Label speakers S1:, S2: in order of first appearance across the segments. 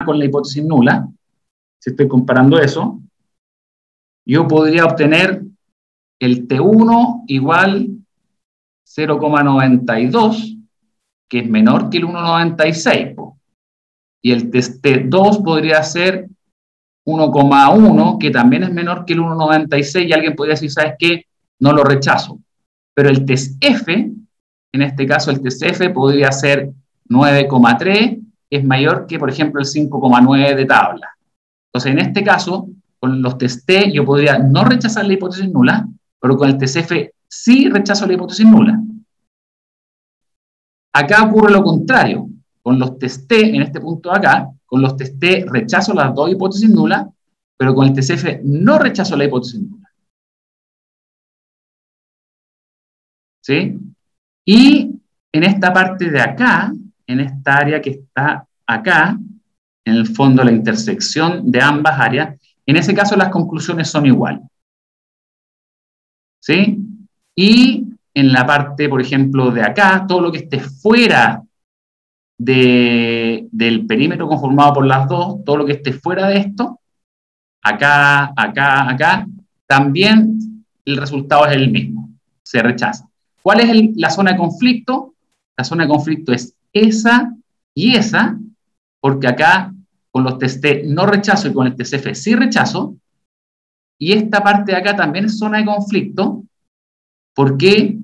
S1: con la hipótesis nula, si estoy comparando eso, yo podría obtener el T1 igual 0,92, que es menor que el 1,96, y el test T2 podría ser 1,1, que también es menor que el 1,96, y alguien podría decir, ¿sabes qué? No lo rechazo. Pero el test F, en este caso el test F podría ser 9,3, que es mayor que, por ejemplo, el 5,9 de tabla. Entonces, en este caso, con los test T, yo podría no rechazar la hipótesis nula, pero con el test F sí rechazo la hipótesis nula. Acá ocurre lo contrario. Con los test T, en este punto de acá, con los test T rechazo las dos hipótesis nulas, pero con el test F no rechazo la hipótesis nula. ¿Sí? Y en esta parte de acá, en esta área que está acá, en el fondo la intersección de ambas áreas, en ese caso las conclusiones son iguales. ¿Sí? Y en la parte, por ejemplo, de acá, todo lo que esté fuera del perímetro conformado por las dos, todo lo que esté fuera de esto, acá, acá, acá, también el resultado es el mismo, se rechaza. ¿Cuál es la zona de conflicto? La zona de conflicto es esa y esa, porque acá con los test T no rechazo y con el test F sí rechazo, y esta parte de acá también es zona de conflicto. ¿Por qué?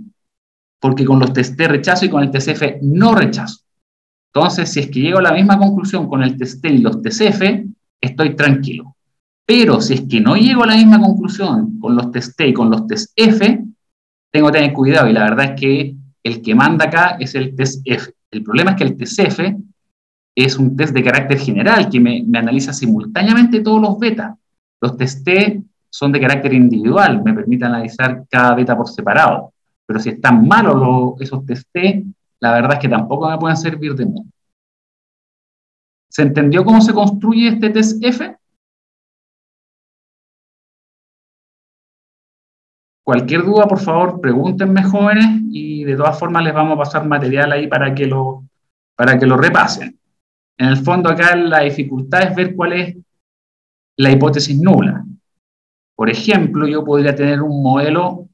S1: Porque con los test T rechazo y con el test F no rechazo. Entonces, si es que llego a la misma conclusión con el test T y los test F, estoy tranquilo. Pero si es que no llego a la misma conclusión con los test T y con los test F, tengo que tener cuidado, y la verdad es que el que manda acá es el test F. El problema es que el test F es un test de carácter general que me analiza simultáneamente todos los betas. Los test T son de carácter individual, me permite analizar cada beta por separado. Pero si están malos esos test T, la verdad es que tampoco me pueden servir de mucho. ¿Se entendió cómo se construye este test F? Cualquier duda, por favor, pregúntenme, jóvenes, y de todas formas les vamos a pasar material ahí para que lo repasen. En el fondo acá la dificultad es ver cuál es la hipótesis nula. Por ejemplo, yo podría tener un modelo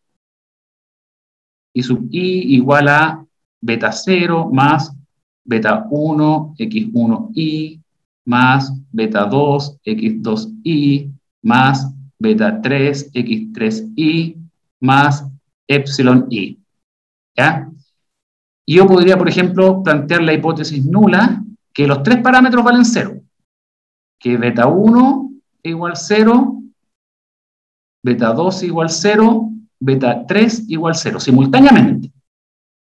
S1: I sub i igual a beta 0 más beta 1 x1i más beta 2 x2i más beta 3 x3i más epsilon i. ¿Ya? Y yo podría, por ejemplo, plantear la hipótesis nula, que los tres parámetros valen 0. Que beta 1 igual 0, beta 2 igual 0, beta 3 igual 0, simultáneamente.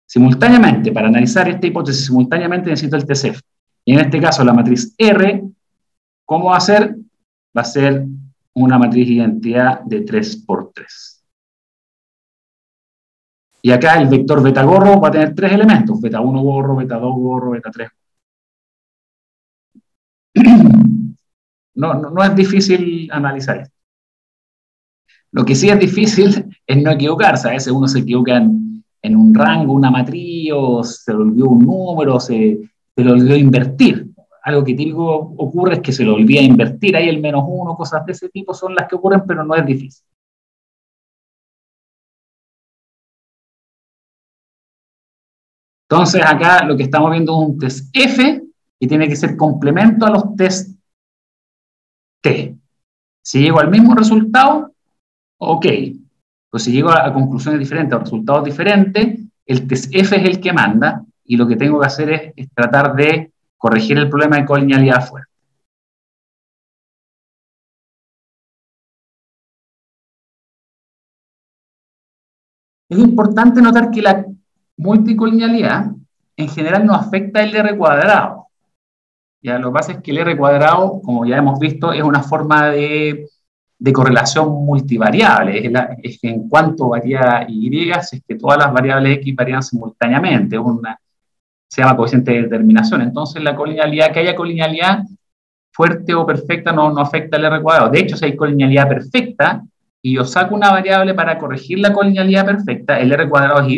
S1: Simultáneamente, para analizar esta hipótesis simultáneamente necesito el TCF. Y en este caso la matriz R, ¿cómo va a ser? Va a ser una matriz de identidad de 3×3. Y acá el vector beta gorro va a tener 3 elementos, beta 1 gorro, beta 2 gorro, beta 3. No es difícil analizar esto. Lo que sí es difícil es no equivocarse. A veces uno se equivoca en un rango, una matriz, o se le olvidó un número, se le olvidó invertir. Algo que típico ocurre es que se le olvida invertir, ahí el -1, cosas de ese tipo son las que ocurren, pero no es difícil. Entonces acá lo que estamos viendo es un test F y tiene que ser complemento a los test T. Si llego al mismo resultado, ok. Pues si llego a conclusiones diferentes, a resultados diferentes, el test F es el que manda, y lo que tengo que hacer es tratar de corregir el problema de colinealidad afuera. Es importante notar que la multicolinealidad en general no afecta el R cuadrado. Ya, lo que pasa es que el R cuadrado, como ya hemos visto, es una forma de correlación multivariable, es que en cuanto varía Y, si es que todas las variables X varían simultáneamente, se llama coeficiente de determinación. Entonces la colinealidad, que haya colinealidad fuerte o perfecta no afecta al R cuadrado. De hecho, si hay colinealidad perfecta y yo saco una variable para corregir la colinealidad perfecta, el R cuadrado es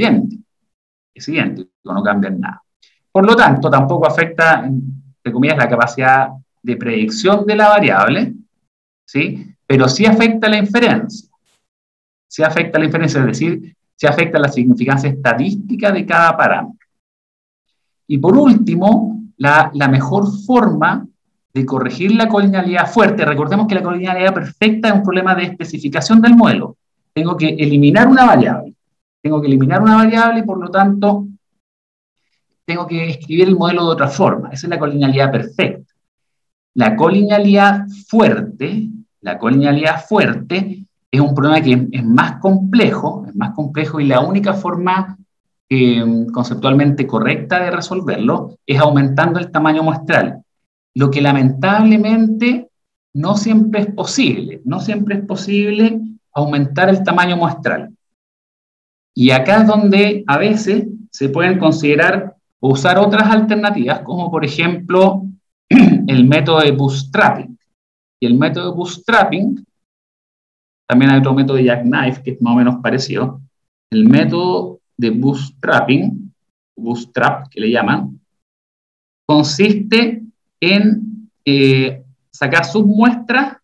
S1: idéntico, no cambia en nada. Por lo tanto, tampoco afecta, entre comillas, la capacidad de predicción de la variable, ¿sí? Pero sí afecta la inferencia. Sí afecta la inferencia, es decir, sí afecta la significancia estadística de cada parámetro. Y por último, la mejor forma de corregir la colinealidad fuerte, recordemos que la colinealidad perfecta es un problema de especificación del modelo. Tengo que eliminar una variable. Tengo que eliminar una variable y por lo tanto tengo que escribir el modelo de otra forma. Esa es la colinealidad perfecta. La colinealidad fuerte es un problema que es más complejo y la única forma conceptualmente correcta de resolverlo es aumentando el tamaño muestral, lo que lamentablemente no siempre es posible, aumentar el tamaño muestral. Y acá es donde a veces se pueden considerar o usar otras alternativas, como por ejemplo el método de bootstrapping. Y el método de bootstrapping, también hay otro método de jackknife que es más o menos parecido. El método de bootstrapping, bootstrap que le llaman, consiste en sacar submuestras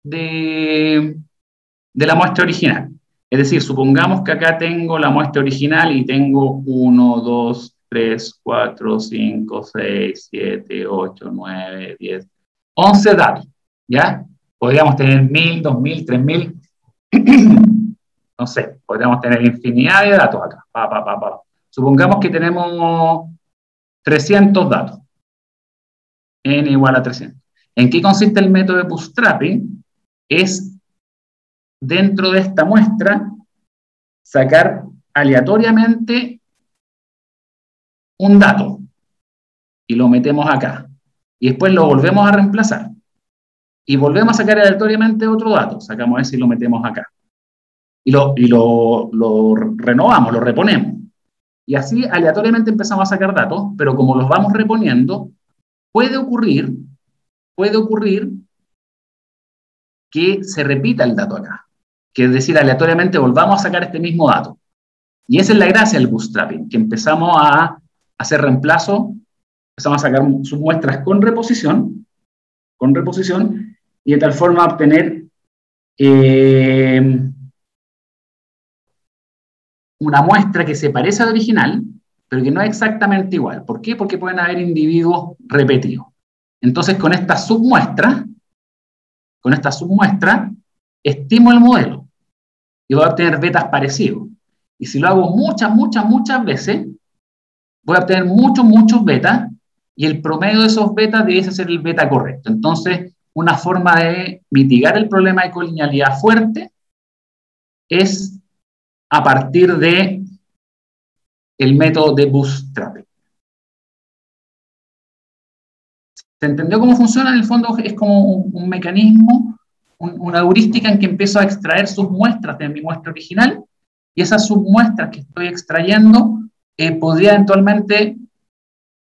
S1: de la muestra original. Es decir, supongamos que acá tengo la muestra original y tengo 1, 2, 3, 4, 5, 6, 7, 8, 9, 10, 11 datos, ¿ya? Podríamos tener 1000, 2000, 3000, no sé, podríamos tener infinidad de datos acá. Supongamos que tenemos 300 datos, n igual a 300. ¿En qué consiste el método de bootstrapping? Es, dentro de esta muestra, sacar aleatoriamente un dato y lo metemos acá. Y después lo volvemos a reemplazar. Y volvemos a sacar aleatoriamente otro dato. Sacamos ese y lo metemos acá. Y lo renovamos, lo reponemos. Y así aleatoriamente empezamos a sacar datos, pero como los vamos reponiendo, puede ocurrir que se repita el dato acá. Que es decir, aleatoriamente volvamos a sacar este mismo dato. Y esa es la gracia del bootstrapping, que empezamos a hacer reemplazo, empezamos a sacar submuestras con reposición, y de tal forma obtener una muestra que se parece al original, pero que no es exactamente igual. ¿Por qué? Porque pueden haber individuos repetidos. Entonces, con esta submuestra, estimo el modelo y voy a obtener betas parecidos. Y si lo hago muchas veces, voy a obtener muchos betas y el promedio de esos betas debe ser el beta correcto. Entonces, una forma de mitigar el problema de colinealidad fuerte es a partir de el método de bootstrapping. ¿Se entendió cómo funciona? En el fondo es como un mecanismo, una heurística en que empiezo a extraer submuestras de mi muestra original y esas submuestras que estoy extrayendo podría eventualmente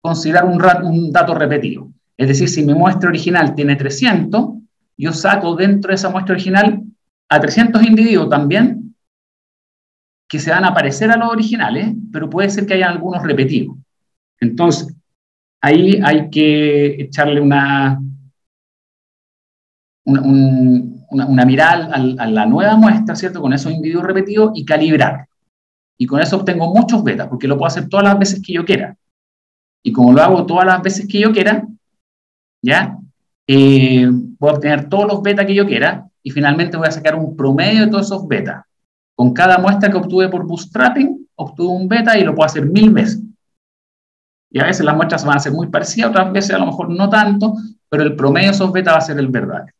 S1: considerar un dato repetido. Es decir, si mi muestra original tiene 300, yo saco dentro de esa muestra original a 300 individuos también que se van a parecer a los originales, pero puede ser que haya algunos repetidos. Entonces, ahí hay que echarle una mirada a la nueva muestra, ¿cierto? Con esos individuos repetidos y calibrar. Y con eso obtengo muchos betas, porque lo puedo hacer todas las veces que yo quiera. Y como lo hago todas las veces que yo quiera, ¿ya? Voy a obtener todos los betas que yo quiera y finalmente voy a sacar un promedio de todos esos betas. Con cada muestra que obtuve por bootstrapping, obtuve un beta y lo puedo hacer 1000 veces. Y a veces las muestras van a ser muy parecidas, otras veces a lo mejor no tanto, pero el promedio de esos betas va a ser el verdadero.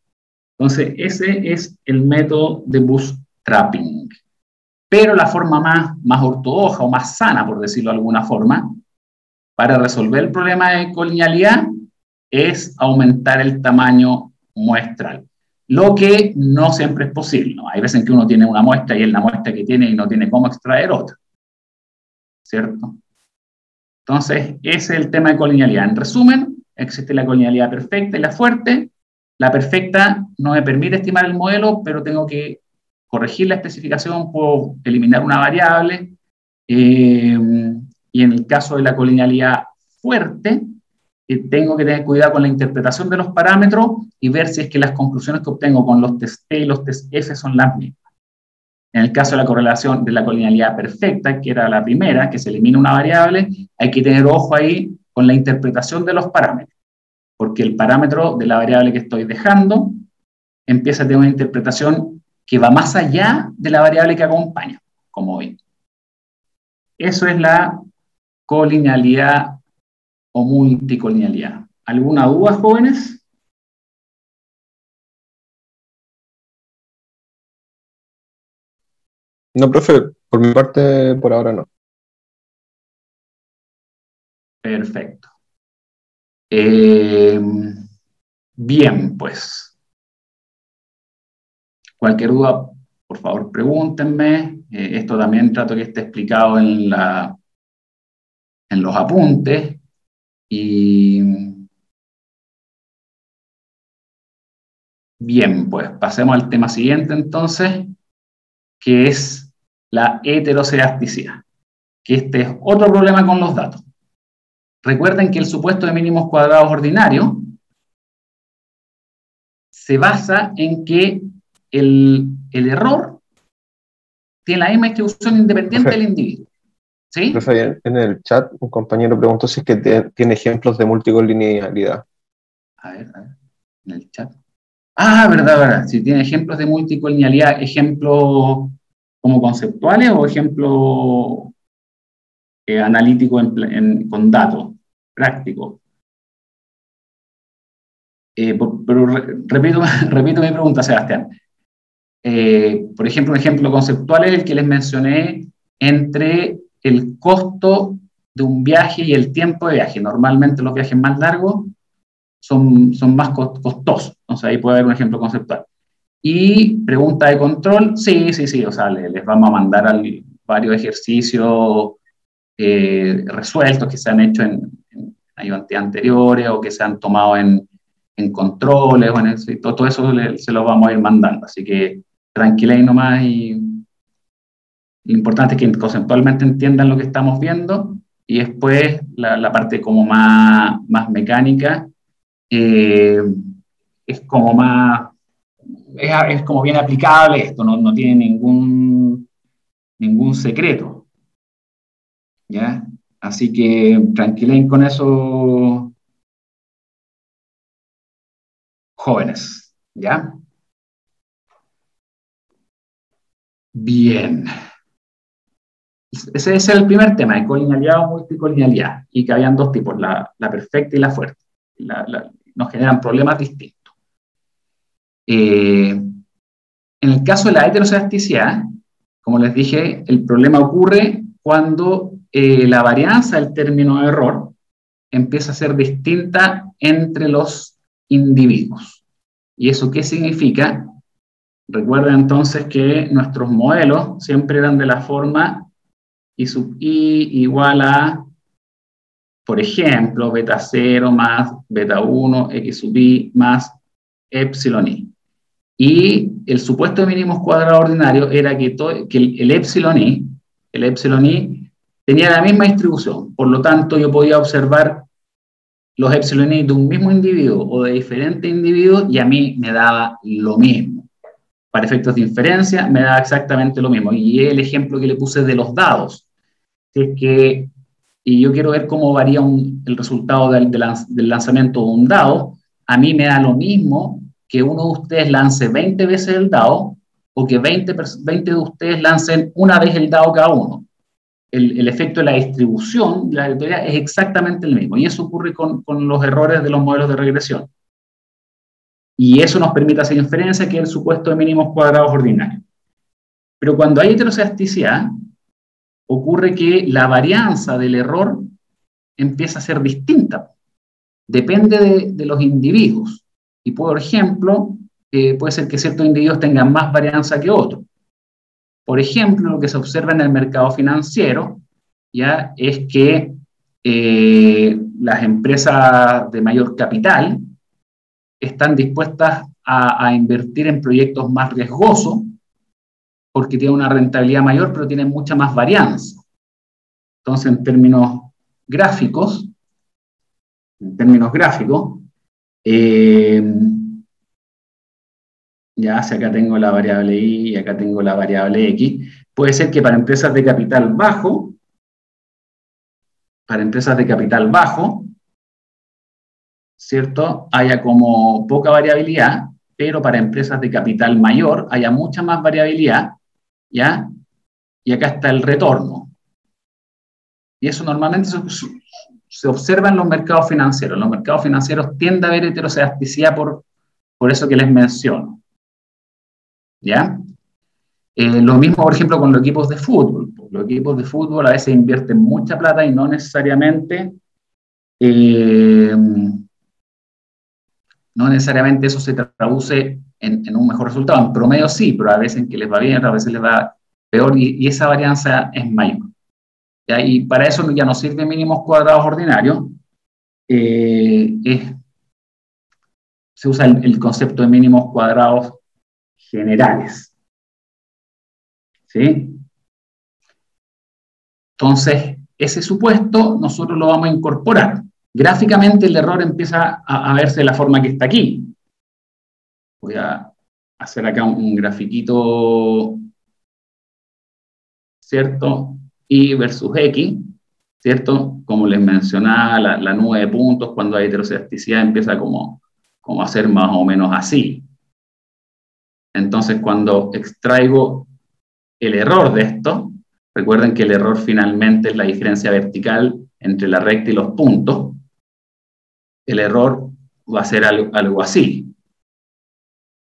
S1: Entonces, ese es el método de bootstrapping. Pero la forma más ortodoxa o más sana, por decirlo de alguna forma, para resolver el problema de colinealidad es aumentar el tamaño muestral. Lo que no siempre es posible, ¿no? Hay veces en que uno tiene una muestra y es la muestra que tiene y no tiene cómo extraer otra. ¿Cierto? Entonces, ese es el tema de colinealidad. En resumen, existe la colinealidad perfecta y la fuerte. La perfecta no me permite estimar el modelo, pero tengo que corregir la especificación, puedo eliminar una variable. Y en el caso de la colinealidad fuerte, tengo que tener cuidado con la interpretación de los parámetros y ver si es que las conclusiones que obtengo con los test T y los test F son las mismas. En el caso de la correlación de la colinealidad perfecta, que era la primera, que se elimina una variable, hay que tener ojo ahí con la interpretación de los parámetros, porque el parámetro de la variable que estoy dejando empieza a tener una interpretación que va más allá de la variable que acompaña, como ven. Eso es la colinealidad o multicolinealidad. ¿Alguna duda, jóvenes?
S2: No, profe, por mi parte, por ahora no.
S1: Perfecto. Bien, pues. Cualquier duda, por favor, pregúntenme. Esto también trato que esté explicado en los apuntes. Y bien, pues pasemos al tema siguiente entonces, que es la heterocedasticidad, que este es otro problema con los datos. Recuerden que el supuesto de mínimos cuadrados ordinario se basa en que el error tiene la misma distribución independiente del individuo. ¿Sí?
S2: Profe, en el chat un compañero preguntó si es que tiene ejemplos de multicolinealidad.
S1: A ver, en el chat. Ah, verdad. Si tiene ejemplos de multicolinealidad, ejemplos como conceptuales o ejemplos analíticos con datos prácticos. Pero repito mi pregunta, Sebastián. Por ejemplo, un ejemplo conceptual es el que les mencioné entre el costo de un viaje y el tiempo de viaje. Normalmente los viajes más largos son más costosos. Entonces ahí puede haber un ejemplo conceptual. Y pregunta de control, sí, o sea, les vamos a mandar varios ejercicios resueltos que se han hecho en ayudantes anteriores o que se han tomado en controles, o todo eso se lo vamos a ir mandando. Así que tranquila y nomás, y lo importante es que conceptualmente entiendan lo que estamos viendo, y después la parte como más mecánica es como más, es como bien aplicable esto, no tiene ningún secreto, ¿ya? Así que tranquilen con eso, jóvenes, ¿ya? Bien. Ese es el primer tema, de colinealidad o multicolinealidad, y que habían dos tipos, la perfecta y la fuerte. Nos generan problemas distintos. En el caso de la heterocedasticidad, como les dije, el problema ocurre cuando la varianza del término error empieza a ser distinta entre los individuos. ¿Y eso qué significa? Recuerden entonces que nuestros modelos siempre eran de la forma I sub i igual a, por ejemplo, beta 0 más beta 1, x sub i más epsilon i. Y el supuesto de mínimos cuadrados ordinario era que el epsilon i tenía la misma distribución. Por lo tanto, yo podía observar los epsilon i de un mismo individuo o de diferentes individuos y a mí me daba lo mismo. Para efectos de inferencia, me daba exactamente lo mismo. Y el ejemplo que le puse de los dados. Y yo quiero ver cómo varía el resultado del lanzamiento de un dado, a mí me da lo mismo que uno de ustedes lance 20 veces el dado o que 20 de ustedes lancen una vez el dado cada uno. El efecto de la distribución de la aleatoriedad es exactamente el mismo. Y eso ocurre con los errores de los modelos de regresión. Y eso nos permite hacer inferencia, que es el supuesto de mínimos cuadrados ordinarios. Pero cuando hay heterocedasticidad, ocurre que la varianza del error empieza a ser distinta. Depende de los individuos. Y, por ejemplo, puede ser que ciertos individuos tengan más varianza que otros. Por ejemplo, lo que se observa en el mercado financiero ya es que las empresas de mayor capital están dispuestas a invertir en proyectos más riesgosos porque tienen una rentabilidad mayor, pero tienen mucha más varianza. Entonces, en términos gráficos, en términos gráficos, ya si acá tengo la variable y y acá tengo la variable x, puede ser que para empresas de capital bajo, ¿cierto? Haya como poca variabilidad, pero para empresas de capital mayor haya mucha más variabilidad, ¿ya? Y acá está el retorno. Y eso normalmente se observa en los mercados financieros. Los mercados financieros tienden a haber heterocedasticidad por eso que les menciono, ¿ya? Lo mismo, por ejemplo, con los equipos de fútbol. Los equipos de fútbol a veces invierten mucha plata y no necesariamente eso se traduce en un mejor resultado. En promedio sí, pero a veces en que les va bien, a veces les va peor y esa varianza es mayor. ¿Ya? Y para eso ya no sirve mínimos cuadrados ordinarios. Se usa el concepto de mínimos cuadrados generales. ¿Sí? Entonces, ese supuesto nosotros lo vamos a incorporar. Gráficamente el error empieza a verse de la forma que está aquí. Voy a hacer acá un grafiquito, ¿cierto? Y versus X, ¿cierto? Como les mencionaba, la nube de puntos, cuando hay heterocedasticidad, empieza como a ser más o menos así. Entonces, cuando extraigo el error de esto, recuerden que el error finalmente es la diferencia vertical entre la recta y los puntos. El error va a ser algo así.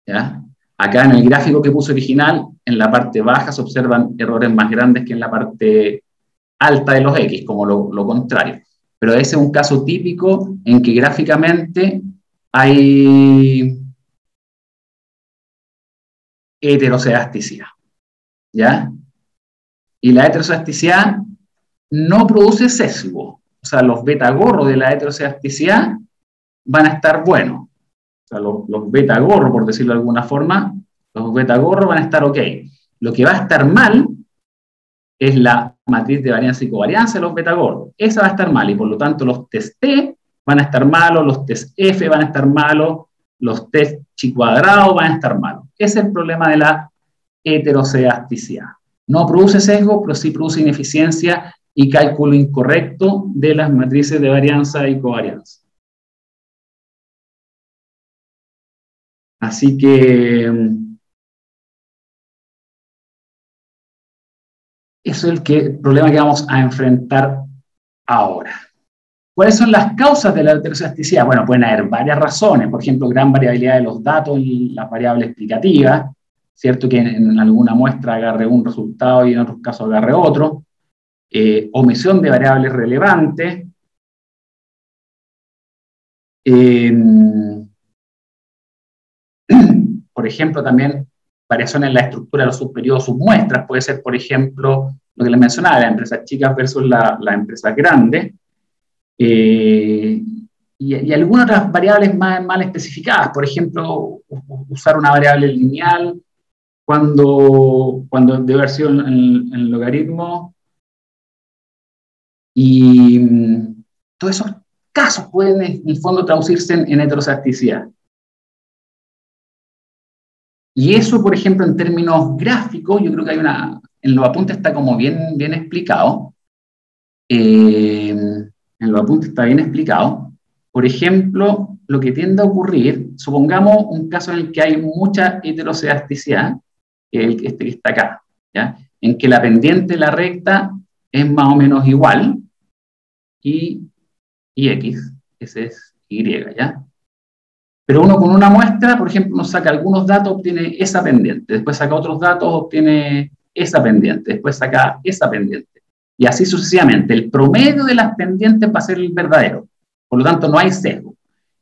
S1: ¿Ya? Acá en el gráfico que puse original, en la parte baja se observan errores más grandes que en la parte alta de los X, como lo contrario. Pero ese es un caso típico en que gráficamente hay heterocedasticidad. ¿Ya? Y la heterocedasticidad no produce sesgo. O sea, los beta gorro de la heterocedasticidad van a estar buenos. O sea, los beta gorro, por decirlo de alguna forma, los beta gorro van a estar ok. Lo que va a estar mal es la matriz de varianza y covarianza de los beta gorro. Esa va a estar mal y por lo tanto los test T van a estar malos, los test F van a estar malos, los test chi cuadrado van a estar malos. Ese es el problema de la heterocedasticidad. No produce sesgo, pero sí produce ineficiencia y cálculo incorrecto de las matrices de varianza y covarianza. Así que eso es el problema que vamos a enfrentar ahora. ¿Cuáles son las causas de la heterocedasticidad? Bueno, pueden haber varias razones, por ejemplo, gran variabilidad de los datos y las variables explicativas, ¿cierto? Que en alguna muestra agarre un resultado y en otros casos agarre otro. Omisión de variables relevantes. Por ejemplo, también variaciones en la estructura de los subperiodos submuestras. Puede ser, por ejemplo, lo que les mencionaba, las empresas chicas versus las empresas grandes. Y algunas otras variables mal especificadas. Por ejemplo, usar una variable lineal cuando debe haber sido en logaritmo. Y todos esos casos pueden, en el fondo, traducirse en heterocedasticidad. Y eso, por ejemplo, en términos gráficos, yo creo que hay en los apuntes está como bien explicado. En los apuntes está bien explicado. Por ejemplo, lo que tiende a ocurrir, supongamos un caso en el que hay mucha heterocedasticidad, que que está acá, ¿ya? En que la pendiente de la recta es más o menos igual, y X, ese es Y, ¿ya? Pero uno con una muestra, por ejemplo, nos saca algunos datos, obtiene esa pendiente, después saca otros datos, obtiene esa pendiente, después saca esa pendiente, y así sucesivamente. El promedio de las pendientes va a ser el verdadero, por lo tanto no hay sesgo,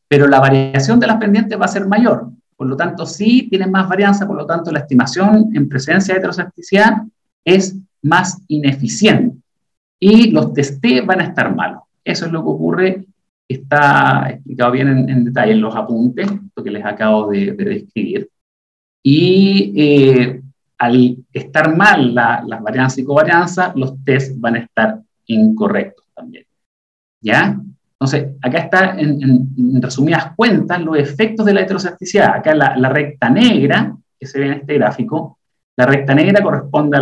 S1: pero la variación de las pendientes va a ser mayor, por lo tanto sí tiene más varianza, por lo tanto la estimación en presencia de heterocedasticidad es más ineficiente, y los test T van a estar malos. Eso es lo que ocurre. Está explicado bien en detalle en los apuntes, lo que les acabo de describir. Y al estar mal las varianzas y covarianzas, los test van a estar incorrectos también. ¿Ya? Entonces, acá está, en resumidas cuentas, los efectos de la heterocesticidad. Acá la recta negra, que se ve en este gráfico, la recta negra corresponde a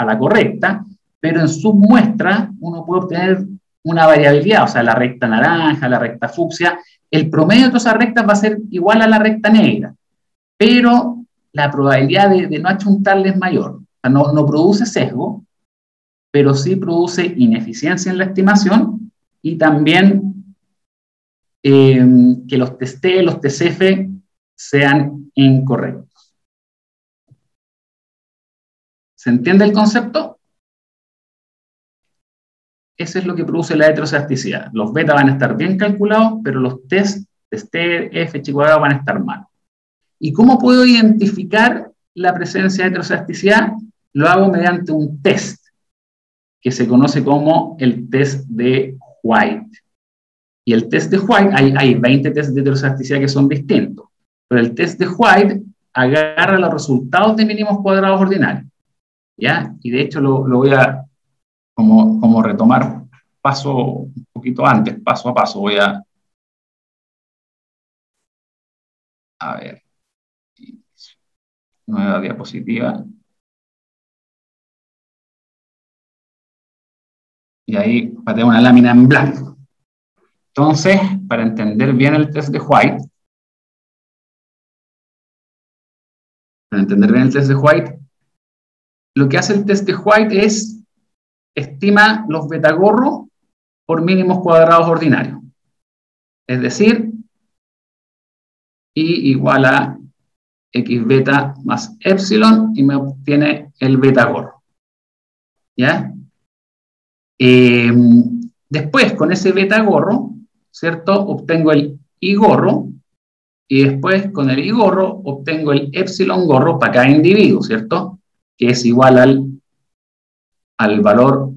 S1: la correcta, pero en submuestra uno puede obtener una variabilidad, o sea, la recta naranja, la recta fucsia, el promedio de todas esas rectas va a ser igual a la recta negra, pero la probabilidad de no achuntarle es mayor. O sea, no produce sesgo, pero sí produce ineficiencia en la estimación y también que los TST, los TCF sean incorrectos. ¿Se entiende el concepto? Eso es lo que produce la heterocesticidad. Los beta van a estar bien calculados, pero los TST, F chico a van a estar mal. ¿Y cómo puedo identificar la presencia de heterocesticidad? Lo hago mediante un test que se conoce como el test de White. Y el test de White, hay 20 tests de heterocesticidad que son distintos, pero el test de White agarra los resultados de mínimos cuadrados ordinarios, ¿ya? Y de hecho lo voy a como retomar un poquito antes, paso a paso. Voy a ver, nueva diapositiva. Y ahí pateo una lámina en blanco. Entonces, para entender bien el test de White, lo que hace el test de White es estima los betagorros por mínimos cuadrados ordinarios. Es decir, I igual a x beta más epsilon y me obtiene el betagorro. ¿Ya? Después, con ese betagorro, ¿cierto? Obtengo el I gorro y después con el I gorro obtengo el epsilon gorro para cada individuo, ¿cierto? Que es igual al valor,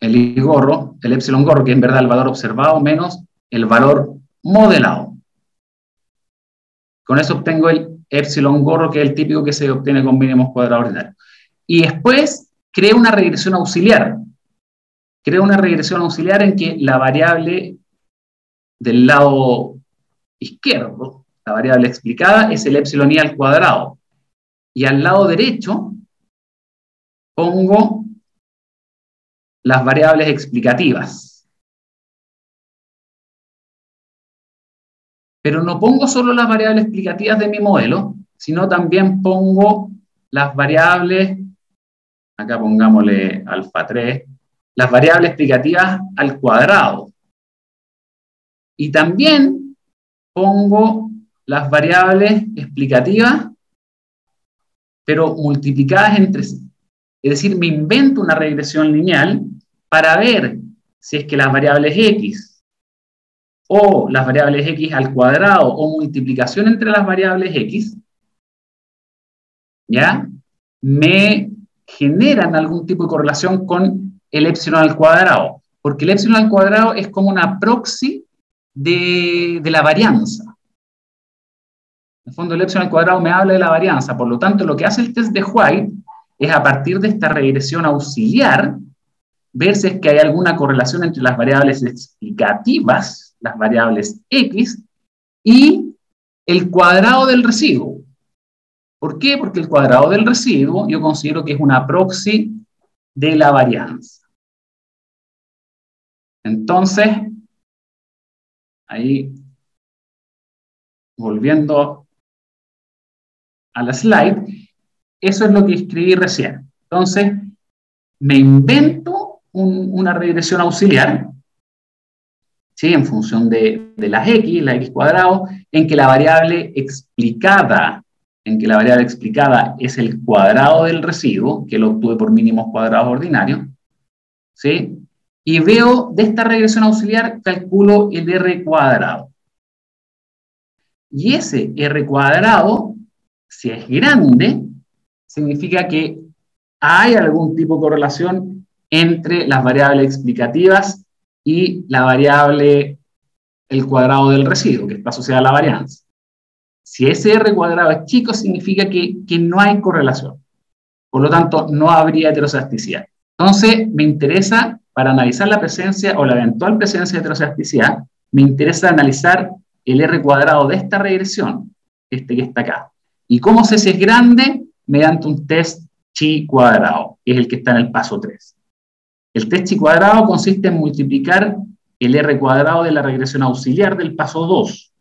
S1: el I gorro, el epsilon gorro, que es en verdad el valor observado menos el valor modelado. Con eso obtengo el epsilon gorro, que es el típico que se obtiene con mínimos cuadrados ordinarios. Y después creo una regresión auxiliar. Creo una regresión auxiliar en que la variable del lado izquierdo, la variable explicada, es el epsilon i al cuadrado. Y al lado derecho pongo las variables explicativas. Pero no pongo solo las variables explicativas de mi modelo, sino también pongo las variables, acá pongámosle alfa 3, las variables explicativas al cuadrado. Y también pongo las variables explicativas, pero multiplicadas entre sí. Es decir, me invento una regresión lineal para ver si es que las variables x o las variables x al cuadrado o multiplicación entre las variables x, ¿ya? Me generan algún tipo de correlación con el epsilon al cuadrado, porque el epsilon al cuadrado es como una proxy de la varianza. En el fondo, el epsilon al cuadrado me habla de la varianza, por lo tanto, lo que hace el test de White es, a partir de esta regresión auxiliar, ver si es que hay alguna correlación entre las variables explicativas, las variables x, y el cuadrado del residuo. ¿Por qué? Porque el cuadrado del residuo yo considero que es una proxy de la varianza. Entonces, ahí, volviendo a la slide, eso es lo que escribí recién. Entonces, me invento una regresión auxiliar, ¿sí? En función de las x, la x cuadrado, en que la variable explicada es el cuadrado del residuo, que lo obtuve por mínimos cuadrados ordinarios, ¿sí? Y veo de esta regresión auxiliar, calculo el R cuadrado. Y ese R cuadrado, si es grande, significa que hay algún tipo de correlación entre las variables explicativas y la variable el cuadrado del residuo, que está asociada a la varianza. Si ese R cuadrado es chico, significa que no hay correlación. Por lo tanto, no habría heterocesticidad. Entonces, me interesa para analizar la presencia o la eventual presencia de heterocedasticidad, me interesa analizar el R cuadrado de esta regresión, este que está acá. ¿Y cómo sé si es grande? Mediante un test chi cuadrado, que es el que está en el paso 3. El test chi cuadrado consiste en multiplicar el R cuadrado de la regresión auxiliar del paso 2.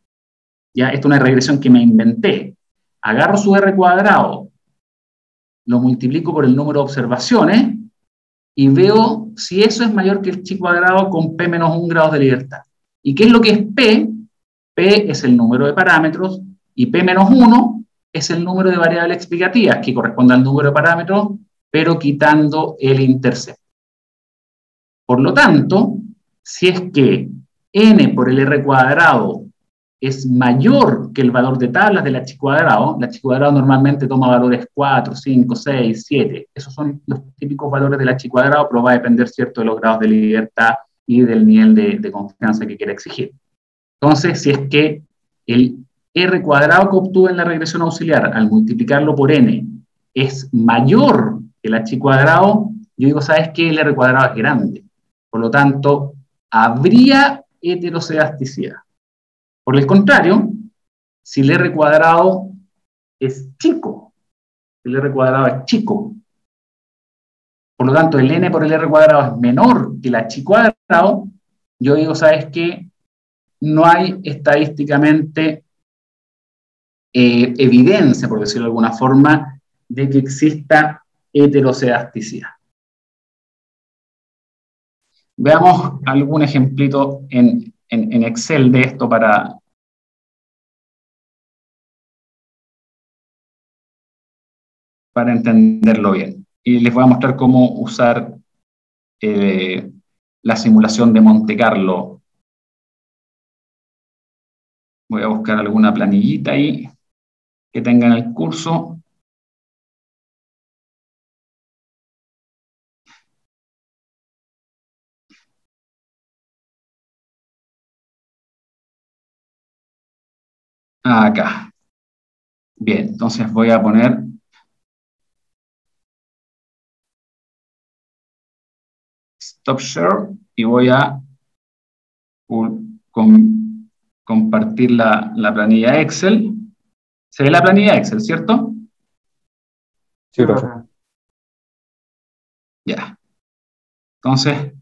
S1: Ya, esta es una regresión que me inventé. Agarro su R cuadrado, lo multiplico por el número de observaciones y veo si eso es mayor que el chi cuadrado con P menos 1 grados de libertad. ¿Y qué es lo que es P? P es el número de parámetros y P menos 1 es el número de variables explicativas que corresponde al número de parámetros, pero quitando el intercepto. Por lo tanto, si es que n por el R cuadrado es mayor que el valor de tablas de la chi cuadrado normalmente toma valores 4, 5, 6, 7. Esos son los típicos valores de la chi cuadrado, pero va a depender, ¿cierto?, de los grados de libertad y del nivel de confianza que quiera exigir. Entonces, si es que el R cuadrado que obtuve en la regresión auxiliar, al multiplicarlo por n, es mayor que la chi cuadrado, yo digo, ¿sabes qué? El R cuadrado es grande. Por lo tanto, habría heterocedasticidad. Por el contrario, si el R cuadrado es chico, el R cuadrado es chico, por lo tanto el n por el R cuadrado es menor que la chi cuadrado, yo digo, ¿sabes qué? No hay estadísticamente evidencia, por decirlo de alguna forma, de que exista heterocedasticidad. Veamos algún ejemplito en Excel de esto para entenderlo bien. Y les voy a mostrar cómo usar la simulación de Monte Carlo. Voy a buscar alguna planillita ahí que tenga en el curso. Acá. Bien, entonces voy a poner Stop Share y voy a compartir la planilla Excel. ¿Se ve la planilla Excel, cierto?
S2: Sí, profe.
S1: Ya. Entonces,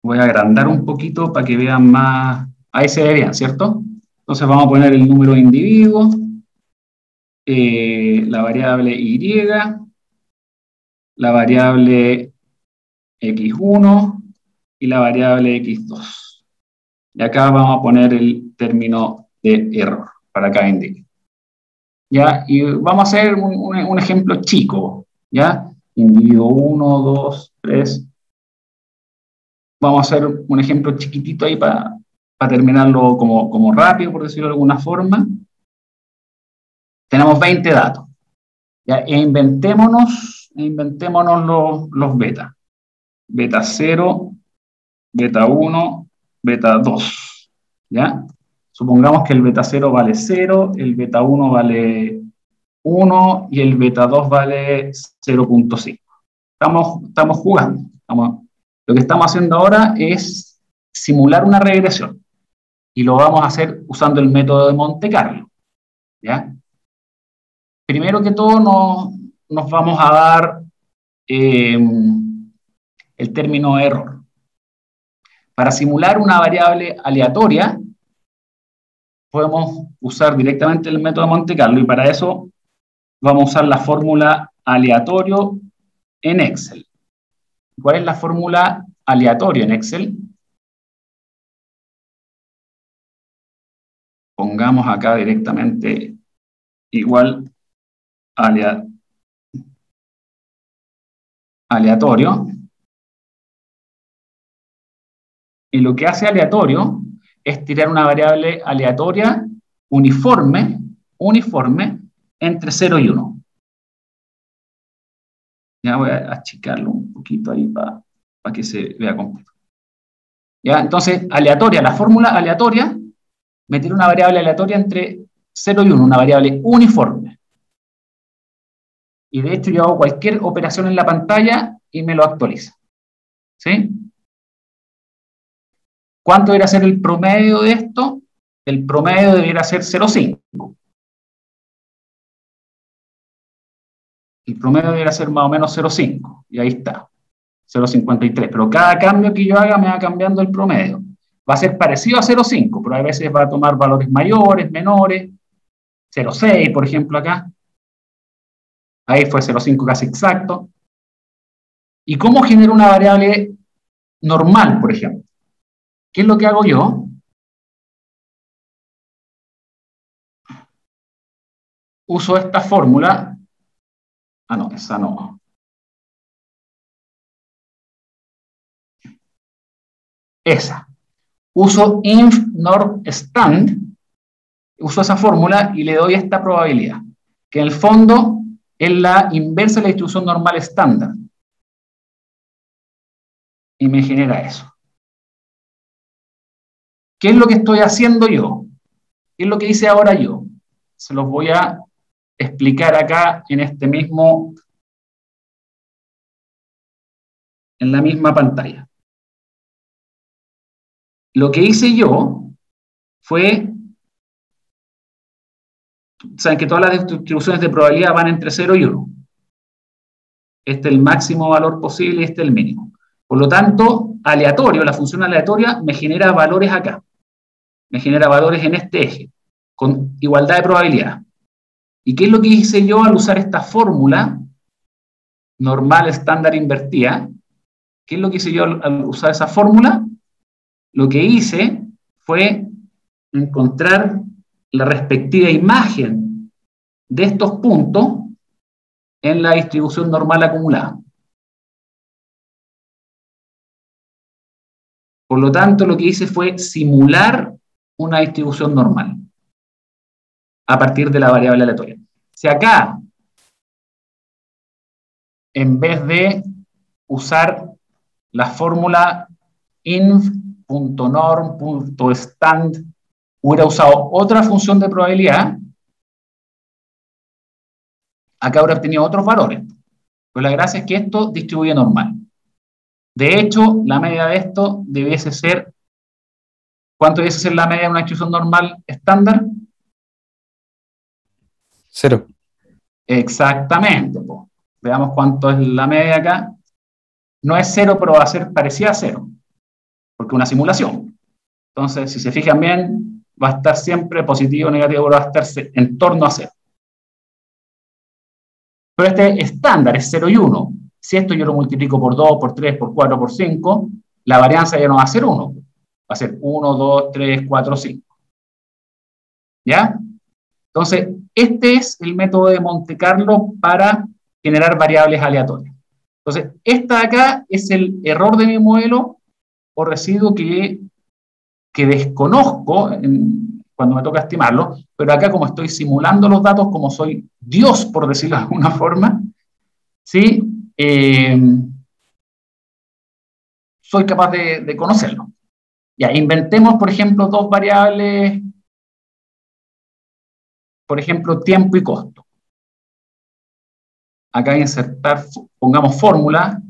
S1: voy a agrandar un poquito para que vean más. Ahí se ve bien, ¿cierto? Entonces vamos a poner el número de individuos, la variable Y, la variable X1 y la variable X2. Y acá vamos a poner el término de error para cada individuo. ¿Ya? Y vamos a hacer un ejemplo chico, ¿ya? Individuo 1, 2, 3. Vamos a hacer un ejemplo chiquitito ahí para terminarlo como rápido, por decirlo de alguna forma. Tenemos 20 datos. ¿Ya? E inventémonos los beta. Beta 0, beta 1, beta 2. ¿Ya? Supongamos que el beta 0 vale 0, el beta 1 vale 1 y el beta 2 vale 0.5. Estamos jugando. Lo que estamos haciendo ahora es simular una regresión. Y lo vamos a hacer usando el método de Monte Carlo. ¿Ya? Primero que todo nos vamos a dar el término error. Para simular una variable aleatoria, podemos usar directamente el método de Monte Carlo y para eso vamos a usar la fórmula aleatorio en Excel. ¿Cuál es la fórmula aleatorio en Excel? Pongamos acá directamente igual aleatorio. Y lo que hace aleatorio es tirar una variable aleatoria uniforme entre 0 y 1. Ya voy a achicarlo un poquito ahí para que se vea completo. Ya, entonces, aleatoria, la fórmula aleatoria me tira una variable aleatoria entre 0 y 1, una variable uniforme. Y de hecho yo hago cualquier operación en la pantalla y me lo actualiza. ¿Sí? ¿Cuánto debería ser el promedio de esto? El promedio debería ser 0,5. El promedio debería ser más o menos 0,5. Y ahí está, 0,53. Pero cada cambio que yo haga me va cambiando el promedio. Va a ser parecido a 0,5, pero a veces va a tomar valores mayores, menores. 0,6, por ejemplo, acá. Ahí fue 0,5 casi exacto. ¿Y cómo genero una variable normal, por ejemplo? ¿Qué es lo que hago yo? Uso esta fórmula. Ah, no, esa no. Esa. Uso inf norm stand. Uso esa fórmula y le doy esta probabilidad, que en el fondo es la inversa de la distribución normal estándar. Y me genera eso. ¿Qué es lo que estoy haciendo yo? ¿Qué es lo que hice ahora yo? Se los voy a explicar acá en este mismo, en la misma pantalla. Lo que hice yo fue, saben que todas las distribuciones de probabilidad van entre 0 y 1. Este es el máximo valor posible y este es el mínimo. Por lo tanto, aleatorio, la función aleatoria me genera valores acá. Me genera valores en este eje, con igualdad de probabilidad. ¿Y qué es lo que hice yo al usar esta fórmula normal estándar invertida? ¿Qué es lo que hice yo al usar esa fórmula? Lo que hice fue encontrar la respectiva imagen de estos puntos en la distribución normal acumulada. Por lo tanto, lo que hice fue simular una distribución normal a partir de la variable aleatoria. Si acá, en vez de usar la fórmula inf.norm.stand, hubiera usado otra función de probabilidad, acá hubiera obtenido otros valores. Pero la gracia es que esto distribuye normal. De hecho, la media de esto debiese ser, ¿cuánto debiese ser la media de una distribución normal estándar?
S2: 0.
S1: Exactamente. Po. Veamos cuánto es la media acá. No es 0, pero va a ser parecida a 0, porque es una simulación. Entonces, si se fijan bien, va a estar siempre positivo o negativo, pero va a estar en torno a 0. Pero este estándar es 0 y 1. Si esto yo lo multiplico por 2, por 3, por 4, por 5, la varianza ya no va a ser 1. Va a ser 1, 2, 3, 4, 5. ¿Ya? Entonces, este es el método de Monte Carlo para generar variables aleatorias. Entonces, esta de acá es el error de mi modelo o residuo que desconozco cuando me toca estimarlo, pero acá como estoy simulando los datos, como soy Dios, por decirlo de alguna forma, ¿sí? Soy capaz de conocerlo. Ya, inventemos, por ejemplo, dos variables, por ejemplo, tiempo y costo. Acá insertar, pongamos fórmula,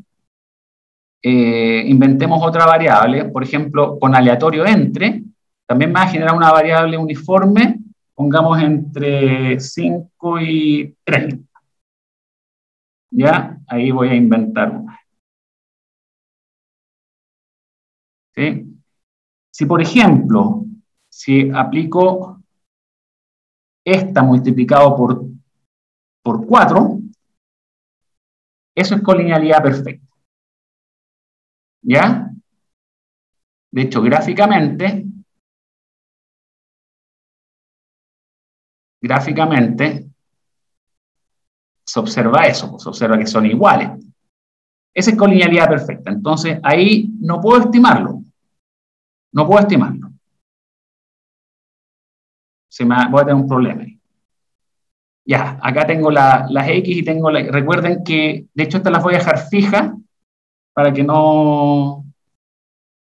S1: inventemos otra variable, por ejemplo, con aleatorio entre, también me va a generar una variable uniforme, pongamos entre 5 y 30. ¿Ya? Ahí voy a inventar una. ¿Sí? Si, por ejemplo, si aplico esta multiplicado por 4, eso es colinealidad perfecta. ¿Ya? De hecho, gráficamente se observa eso, se observa que son iguales. Esa es colinealidad perfecta. Entonces, ahí no puedo estimarlo. No puedo estimarlo. Voy a tener un problema ahí. Ya, acá tengo las X y tengo recuerden que, de hecho, estas las voy a dejar fijas para que no...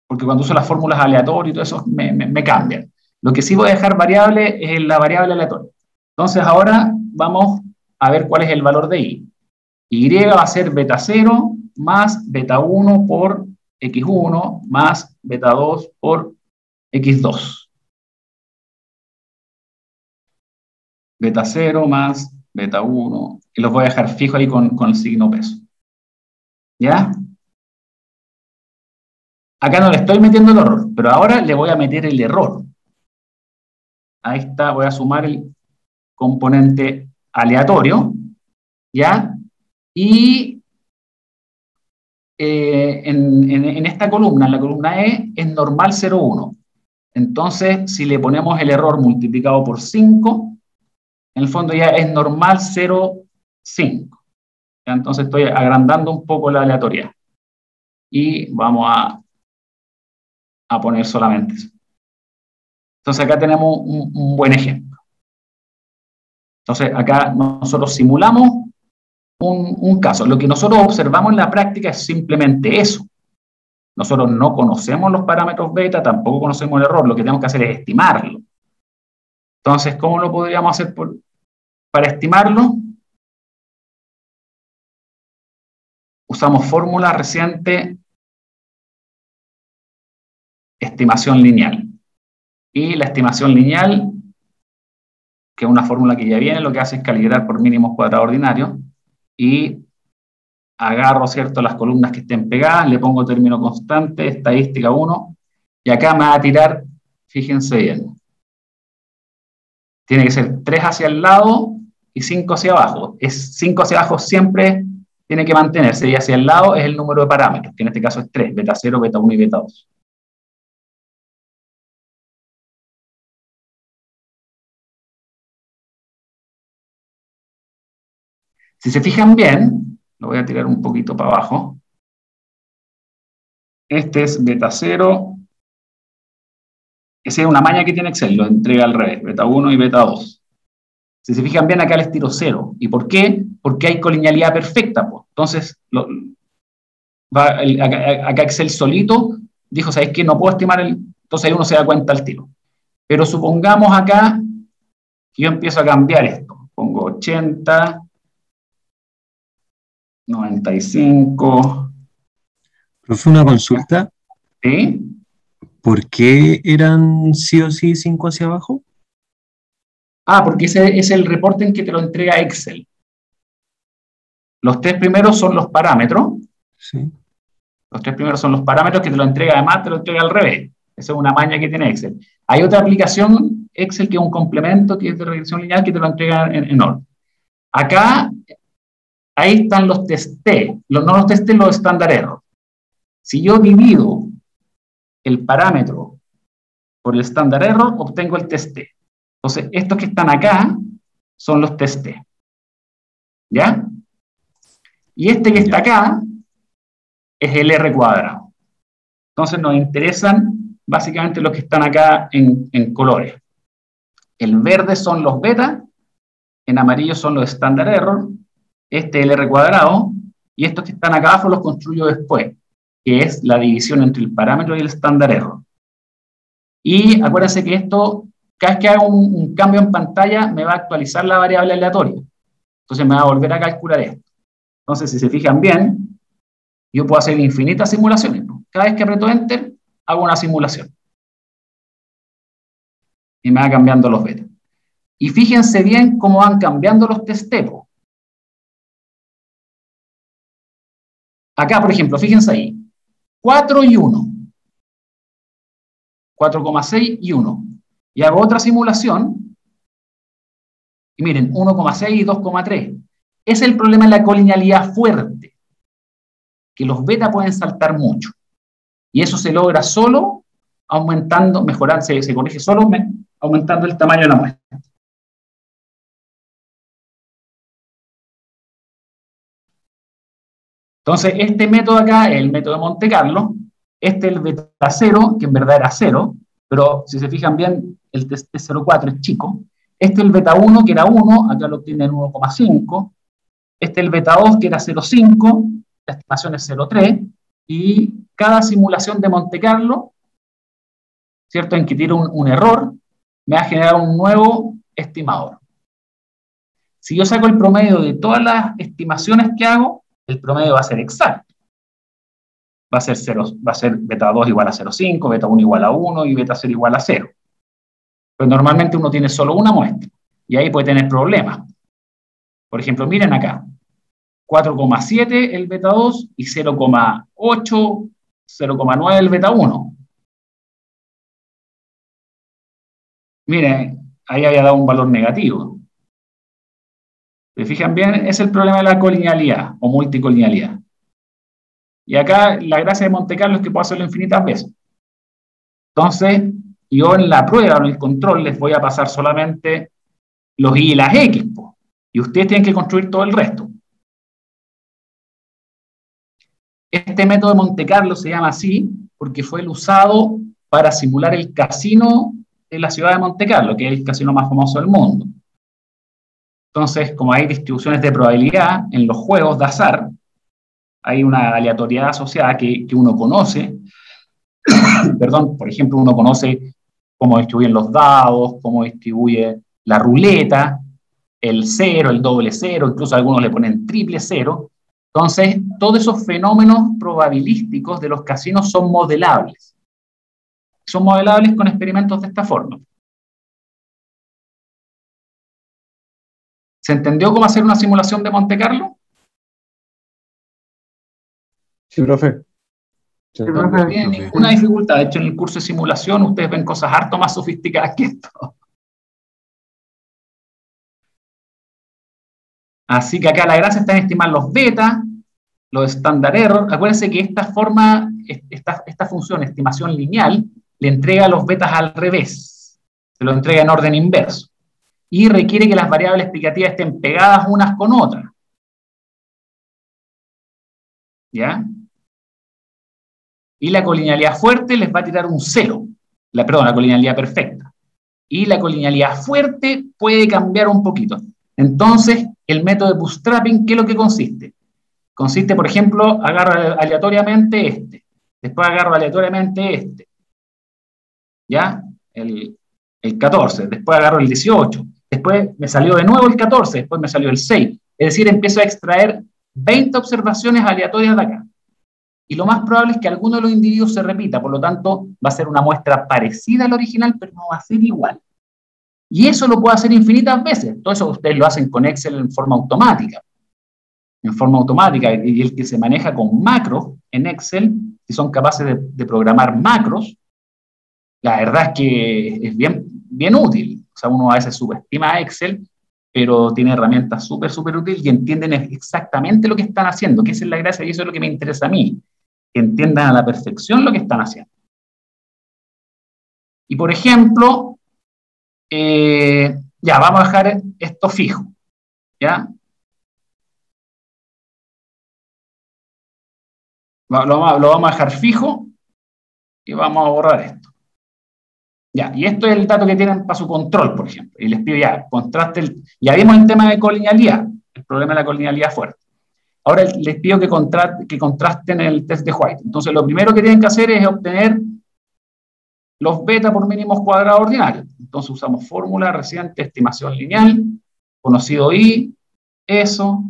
S1: Porque cuando uso las fórmulas aleatorias y todo eso, me cambian. Lo que sí voy a dejar variable es la variable aleatoria. Entonces, ahora vamos a ver cuál es el valor de Y. Y va a ser beta 0 más beta 1 por X1 más beta 2 por x2. Beta 0 más beta 1, y los voy a dejar fijo ahí con el signo peso. ¿Ya? Acá no le estoy metiendo el error, pero ahora le voy a meter el error. Ahí está, voy a sumar el componente aleatorio, ¿ya? Y en esta columna, en la columna E, es normal 0,1. Entonces, si le ponemos el error multiplicado por 5, en el fondo ya es normal 0,5. Entonces estoy agrandando un poco la aleatoriedad. Y vamos a poner solamente eso. Entonces acá tenemos un buen ejemplo. Entonces acá nosotros simulamos un caso. Lo que nosotros observamos en la práctica es simplemente eso. Nosotros no conocemos los parámetros beta, tampoco conocemos el error. Lo que tenemos que hacer es estimarlo. Entonces, ¿cómo lo podríamos hacer para estimarlo? Usamos fórmula reciente, estimación lineal. Y la estimación lineal, que es una fórmula que ya viene, lo que hace es calibrar por mínimos cuadrados ordinarios, y agarro, ¿cierto?, las columnas que estén pegadas, le pongo término constante, estadística 1, y acá me va a tirar, fíjense bien, tiene que ser 3 hacia el lado y 5 hacia abajo. 5 hacia abajo siempre tiene que mantenerse, y hacia el lado es el número de parámetros, que en este caso es 3, beta 0, beta 1 y beta 2. Si se fijan bien, lo voy a tirar un poquito para abajo. Este es beta 0. Esa es una maña que tiene Excel, lo entrega al revés, beta 1 y beta 2. Si se fijan bien, acá les tiro 0. ¿Y por qué? Porque hay colinealidad perfecta. Pues. Entonces, acá Excel solito dijo, ¿sabéis qué? No puedo estimar el... Entonces ahí uno se da cuenta al tiro. Pero supongamos acá que yo empiezo a cambiar esto. Pongo 80, 95...
S3: Profe, una consulta.
S1: ¿Sí?
S3: ¿Por qué eran sí o sí 5 hacia abajo?
S1: Porque ese es el reporte en que te lo entrega Excel. Los 3 primeros son los parámetros.
S3: Sí.
S1: Los 3 primeros son los parámetros que te lo entrega, además te lo entrega al revés. Esa es una maña que tiene Excel. Hay otra aplicación, Excel, que es un complemento, que es de regresión lineal, que te lo entrega en orden. Acá, ahí están los test T. No los test T, los estándar error. Si yo divido el parámetro por el estándar error, obtengo el test T. Entonces, estos que están acá son los test T. ¿Ya? Y este que está acá es el R cuadrado. Entonces nos interesan básicamente los que están acá en colores. El verde son los beta, en amarillo son los estándar error, este es el R cuadrado, y estos que están acá abajo los construyo después, que es la división entre el parámetro y el estándar error. Y acuérdense que esto, cada vez que hago un cambio en pantalla, me va a actualizar la variable aleatoria. Entonces me va a volver a calcular esto. Entonces, si se fijan bien, yo puedo hacer infinitas simulaciones. Cada vez que aprieto Enter, hago una simulación. Y me va cambiando los betas. Y fíjense bien cómo van cambiando los testepos. Acá, por ejemplo, fíjense ahí. 4 y 1. 4,6 y 1. Y hago otra simulación. Y miren, 1,6 y 2,3. Ese es el problema de la colinealidad fuerte. Que los beta pueden saltar mucho. Y eso se logra solo aumentando, mejorando, se corrige solo aumentando el tamaño de la muestra. Entonces, este método acá es el método de Monte Carlo. Este es el beta 0, que en verdad era 0, pero si se fijan bien, el test 0,4 es chico. Este es el beta 1, que era 1, acá lo obtienen 1,5. Este es el beta 2, que era 0,5, la estimación es 0,3. Y cada simulación de Monte Carlo, ¿cierto?, en que tiro un error, me va a generar un nuevo estimador. Si yo saco el promedio de todas las estimaciones que hago, el promedio va a ser exacto. va a ser 0, va a ser beta 2 igual a 0,5, beta 1 igual a 1 y beta 0 igual a 0. Pero normalmente uno tiene solo una muestra, y ahí puede tener problemas. Por ejemplo, miren acá, 4,7 el beta 2 y 0,8, 0,9 el beta 1. Miren, ahí había dado un valor negativo. ¿Se fijan bien? Es el problema de la colinealidad o multicolinealidad. Y acá la gracia de Monte Carlo es que puedo hacerlo infinitas veces. Entonces, yo en la prueba o en el control les voy a pasar solamente los y las x, y ustedes tienen que construir todo el resto. Este método de Monte Carlo se llama así porque fue el usado para simular el casino de la ciudad de Monte Carlo, que es el casino más famoso del mundo. Entonces, como hay distribuciones de probabilidad en los juegos de azar, hay una aleatoriedad asociada que uno conoce. Perdón, por ejemplo, uno conoce cómo distribuyen los dados, cómo distribuye la ruleta, el cero, el doble cero, incluso algunos le ponen triple cero. Entonces, todos esos fenómenos probabilísticos de los casinos son modelables. Son modelables con experimentos de esta forma. ¿Se entendió cómo hacer una simulación de Monte Carlo?
S2: Sí, profe.
S1: Sí, profe, no tiene ninguna dificultad. De hecho, en el curso de simulación ustedes ven cosas harto más sofisticadas que esto. Así que acá la gracia está en estimar los beta, los standard error. Acuérdense que esta forma, esta función, estimación lineal, le entrega los betas al revés. Se lo entrega en orden inverso. Y requiere que las variables explicativas estén pegadas unas con otras. ¿Ya? Y la colinealidad fuerte les va a tirar un 0. Perdón, la colinealidad perfecta. Y la colinealidad fuerte puede cambiar un poquito. Entonces, el método de bootstrapping, ¿qué es lo que consiste? Consiste, por ejemplo, agarro aleatoriamente este. Después agarro aleatoriamente este. ¿Ya? El 14. Después agarro el 18. Después me salió de nuevo el 14. Después me salió el 6. Es decir, empiezo a extraer 20 observaciones aleatorias de acá. Y lo más probable es que alguno de los individuos se repita. Por lo tanto, va a ser una muestra parecida al original, pero no va a ser igual. Y eso lo puedo hacer infinitas veces. Todo eso ustedes lo hacen con Excel en forma automática. En forma automática. Y el que se maneja con macros en Excel, si son capaces de programar macros, la verdad es que es bien útil. O sea, uno a veces subestima Excel, pero tiene herramientas súper útiles y entienden exactamente lo que están haciendo, que esa es la gracia y eso es lo que me interesa a mí, que entiendan a la perfección lo que están haciendo. Y por ejemplo, ya, vamos a dejar esto fijo, ¿ya? Lo vamos a dejar fijo y vamos a borrar esto. Ya, y esto es el dato que tienen para su control, por ejemplo. Y les pido ya, ya vimos el tema de colinealidad, el problema de la colinealidad fuerte. Ahora les pido que contrasten el test de White. Entonces, lo primero que tienen que hacer es obtener los beta por mínimos cuadrados ordinarios. Entonces, usamos fórmula reciente, estimación lineal, conocido I, eso,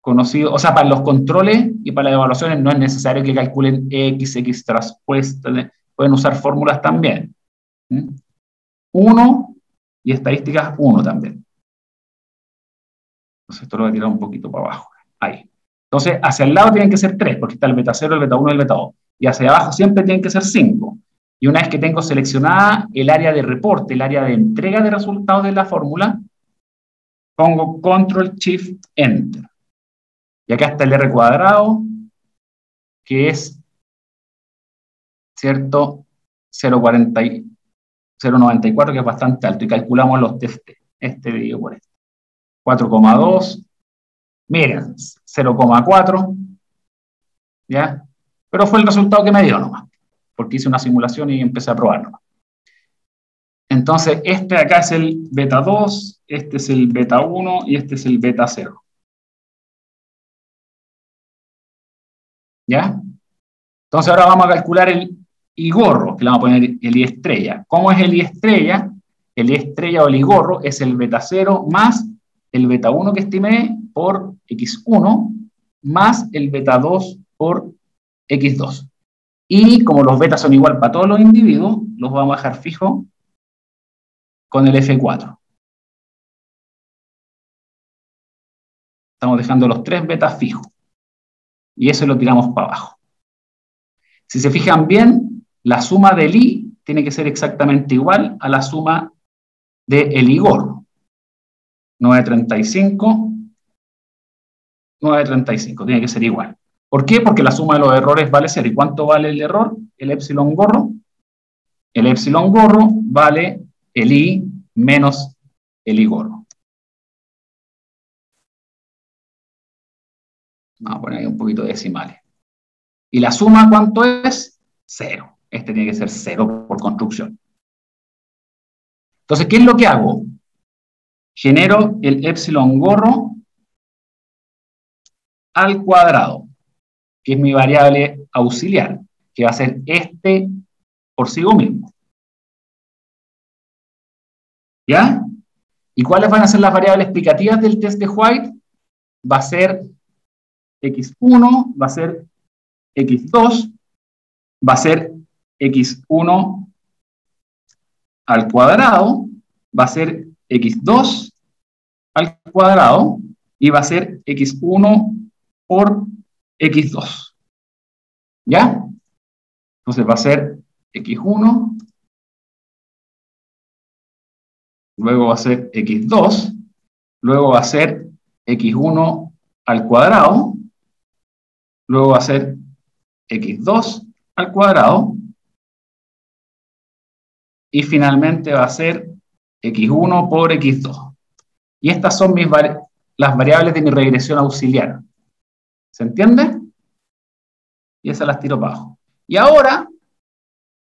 S1: conocido, o sea, para los controles y para las evaluaciones no es necesario que calculen X traspuesta, pueden usar fórmulas también. 1 y estadísticas 1 también. Entonces esto lo voy a tirar un poquito para abajo. Ahí. Entonces hacia el lado tienen que ser 3, porque está el beta 0, el beta 1 y el beta 2. Y hacia abajo siempre tienen que ser 5. Y una vez que tengo seleccionada el área de reporte, el área de entrega de resultados de la fórmula, pongo Control Shift Enter. Y acá está el R cuadrado, que es, ¿cierto? 0,94, que es bastante alto, y calculamos los test, este dividido por este. 4,2, miren, 0,4, ¿ya? Pero fue el resultado que me dio nomás, porque hice una simulación y empecé a probar nomás. Entonces, este de acá es el beta 2, este es el beta 1 y este es el beta 0. ¿Ya? Entonces ahora vamos a calcular el I gorro, que le vamos a poner el I estrella. ¿Cómo es el I estrella? El I estrella o el I gorro es el beta 0 más el beta 1 que estimé por X1 más el beta 2 por x2. Y como los betas son igual para todos los individuos, los vamos a dejar fijos con el F4. Estamos dejando los 3 betas fijos. Y eso lo tiramos para abajo. Si se fijan bien, la suma del I tiene que ser exactamente igual a la suma del I gorro. 935, 935, tiene que ser igual. ¿Por qué? Porque la suma de los errores vale 0. ¿Y cuánto vale el error? El epsilon gorro. El epsilon gorro vale el I menos el I gorro. Vamos a poner ahí un poquito de decimales. ¿Y la suma cuánto es? 0. Este tiene que ser 0 por construcción. Entonces, ¿qué es lo que hago? Genero el epsilon gorro al cuadrado, que es mi variable auxiliar, que va a ser este por sí mismo. ¿Ya? ¿Y cuáles van a ser las variables explicativas del test de White? Va a ser x1, va a ser x2, va a ser x1 al cuadrado, va a ser x2 al cuadrado, y va a ser x1 por x2. ¿Ya? Entonces va a ser x1, luego va a ser x2, luego va a ser x1 al cuadrado, luego va a ser x2 al cuadrado, y finalmente va a ser x1 por x2. Y estas son las variables de mi regresión auxiliar. ¿Se entiende? Y esas las tiro para abajo. Y ahora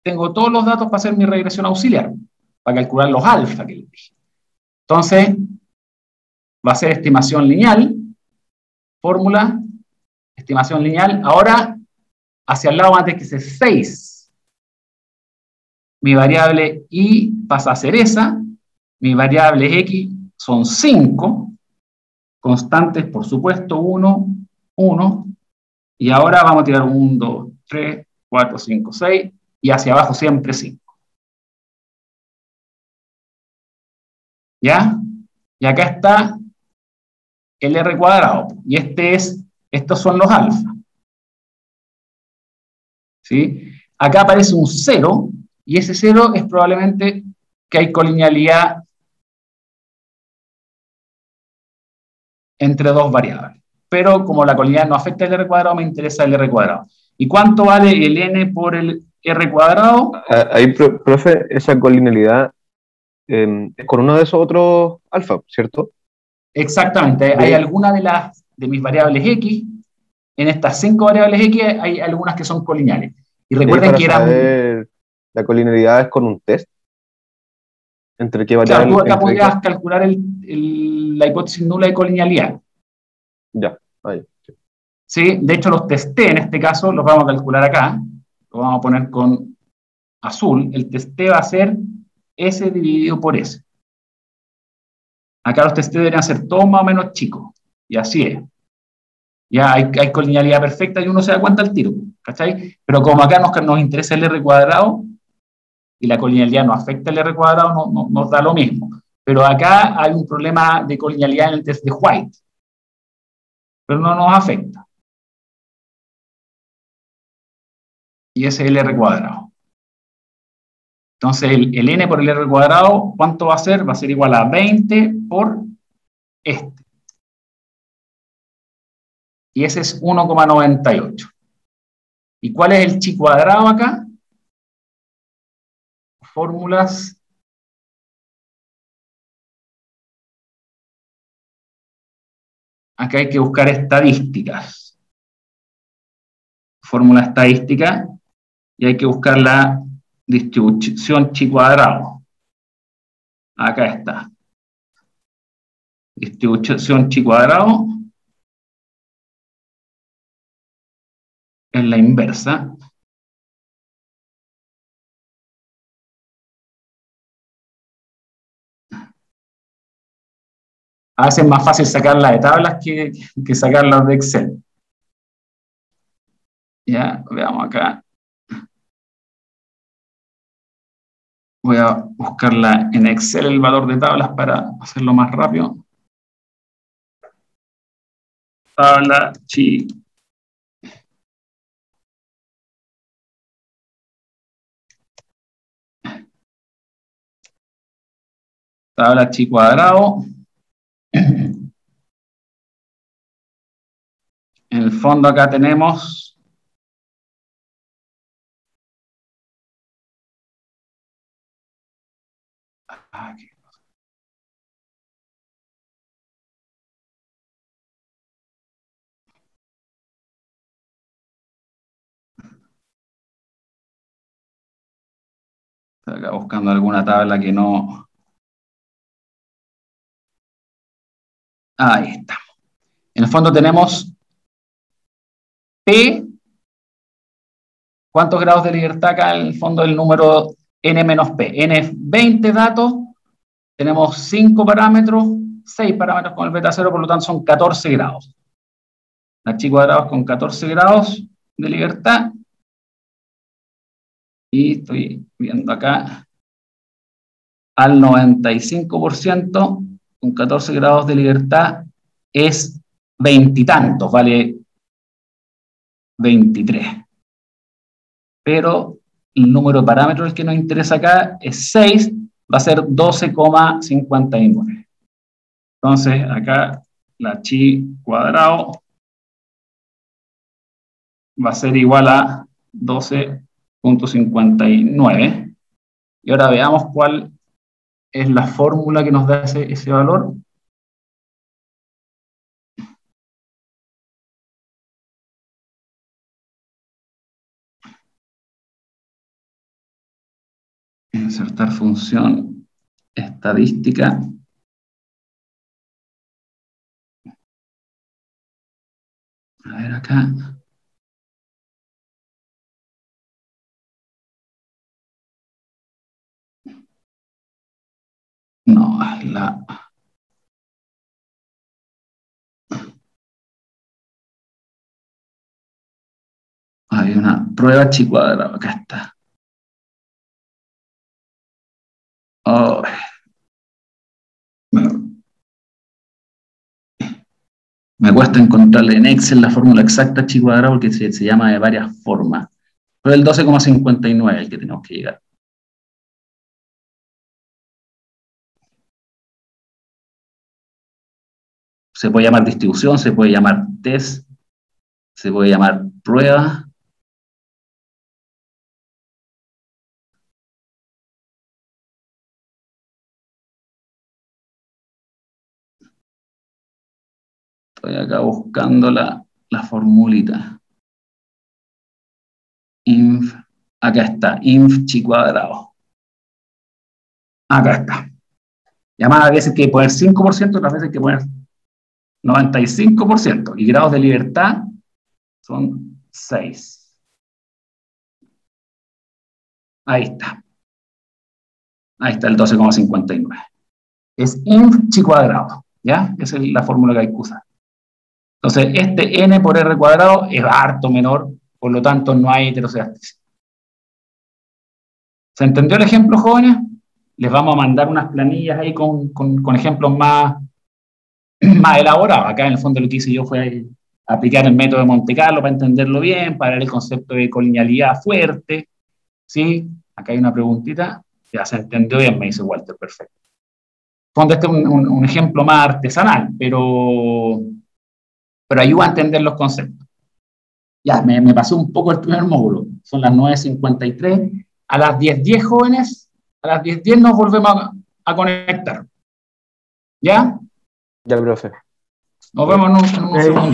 S1: tengo todos los datos para hacer mi regresión auxiliar, para calcular los alfa que les dije. Entonces, va a ser estimación lineal, fórmula, estimación lineal. Ahora, hacia el lado va a tener que ser 6. Mi variable y pasa a ser esa. Mi variable x son 5. Constantes, por supuesto, 1, 1. Y ahora vamos a tirar 1, 2, 3, 4, 5, 6. Y hacia abajo siempre 5. ¿Ya? Y acá está el R cuadrado. Y estos son los alfa. ¿Sí? Acá aparece un 0. Y ese 0 es probablemente que hay colinealidad entre dos variables. Pero como la colinealidad no afecta el R cuadrado, me interesa el R cuadrado. ¿Y cuánto vale el n por el R cuadrado?
S2: Ahí, profe, esa colinealidad es con uno de esos otros alfa, ¿cierto?
S1: Exactamente. Hay algunas de mis variables x. En estas 5 variables x hay algunas que son colineales. Y recuerden que eran...
S2: ¿La colinealidad es con un test? ¿Entre qué variables?
S1: Claro, tú acá podrías calcular la hipótesis nula de colinealidad.
S2: Ya, ahí.
S1: ¿Sí? De hecho, los test T en este caso los vamos a calcular acá. Lo vamos a poner con azul. El test T va a ser S dividido por S. Acá los test T deberían ser todos más o menos chicos. Y así es. Ya hay colinealidad perfecta y uno se da cuenta al tiro. ¿Cachai? Pero como acá nos interesa el R cuadrado, y la colinealidad no afecta el R cuadrado, nos da lo mismo. Pero acá hay un problema de colinealidad en el test de White. Pero no nos afecta. Y ese es el R cuadrado. Entonces el n por el R cuadrado, ¿cuánto va a ser? Va a ser igual a 20 por este. Y ese es 1,98. ¿Y cuál es el chi cuadrado acá? Fórmulas. Acá hay que buscar estadísticas. Fórmula estadística. Y hay que buscar la distribución chi cuadrado. Acá está. Distribución chi cuadrado. Es la inversa. A veces es más fácil sacarla de tablas que sacarla de Excel. Ya, veamos acá. Voy a buscarla en Excel el valor de tablas para hacerlo más rápido. Tabla chi. Tabla chi cuadrado. En el fondo acá tenemos aquí. Estoy acá buscando alguna tabla que no. Ahí está. En el fondo tenemos P. ¿Cuántos grados de libertad acá? En el fondo el número n menos P. N es 20 datos. Tenemos 5 parámetros, 6 parámetros con el beta 0, por lo tanto son 14 grados. La chi cuadrados con 14 grados de libertad. Y estoy viendo acá al 95% con 14 grados de libertad es 20 y tantos, vale 23. Pero el número de parámetros que nos interesa acá es 6, va a ser 12,59. Entonces acá la chi cuadrado va a ser igual a 12,59. Y ahora veamos cuál es la fórmula que nos da ese valor. Insertar función estadística. A ver acá. No, hay una prueba chi cuadrado, acá está. Oh, me cuesta encontrarle en Excel la fórmula exacta chi cuadrado porque se llama de varias formas. Pero el 12,59 el que tenemos que llegar. Se puede llamar distribución, se puede llamar test, se puede llamar prueba. Estoy acá buscando la formulita. Inf, acá está, inf chi cuadrado. Acá está. Llamada a veces que poner 5%, otras veces que poner 95%. Y grados de libertad son 6. Ahí está. Ahí está el 12,59. Es inf chi cuadrado. ¿Ya? Esa es la fórmula que hay que usar. Entonces, este n por r cuadrado es harto menor, por lo tanto no hay heterocedasticidad. ¿Se entendió el ejemplo, jóvenes? Les vamos a mandar unas planillas ahí con ejemplos más elaborados. Acá en el fondo lo que hice yo fue aplicar el método de Monte Carlo para entenderlo bien, para ver el concepto de colinealidad fuerte. ¿Sí? Acá hay una preguntita. Ya se entendió bien, me dice Walter, perfecto. En el fondo este es un ejemplo más artesanal, pero ayuda a entender los conceptos. Ya, me pasó un poco el primer módulo. Son las 9:53. A las 10:10, jóvenes, a las 10:10 nos volvemos a conectar. ¿Ya?
S2: Ya, profe.
S1: Nos vemos en un segundito.